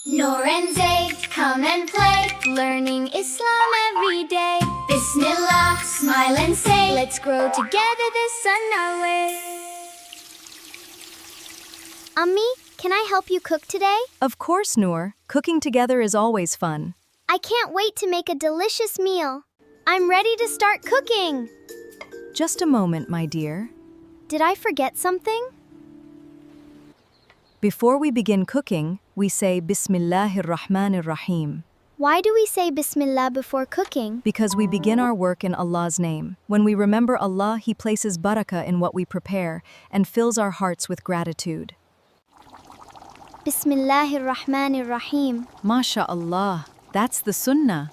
Noor and Zayd, come and play, learning Islam every day. Bismillah, smile and say, let's grow together the Sunnah way. Ammi, can I help you cook today? Of course, Noor. Cooking together is always fun. I can't wait to make a delicious meal. I'm ready to start cooking. Just a moment, my dear. Did I forget something? Before we begin cooking, we say Bismillahir-Rahmanir-Rahim. Why do we say Bismillah before cooking? Because we begin our work in Allah's name. When we remember Allah, He places barakah in what we prepare and fills our hearts with gratitude. Bismillahir-Rahmanir-Rahim. MashaAllah, that's the Sunnah.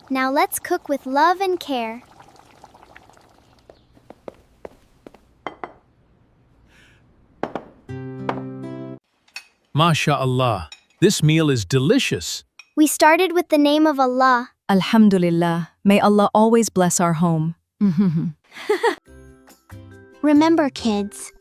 Now let's cook with love and care. MashaAllah, this meal is delicious. We started with the name of Allah. Alhamdulillah, may Allah always bless our home. Remember, kids,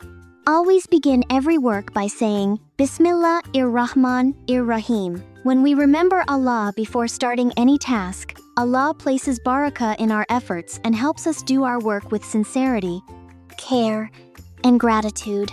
always begin every work by saying Bismillah-ir-Rahman-ir-Rahim. When we remember Allah before starting any task, Allah places barakah in our efforts and helps us do our work with sincerity, care, and gratitude.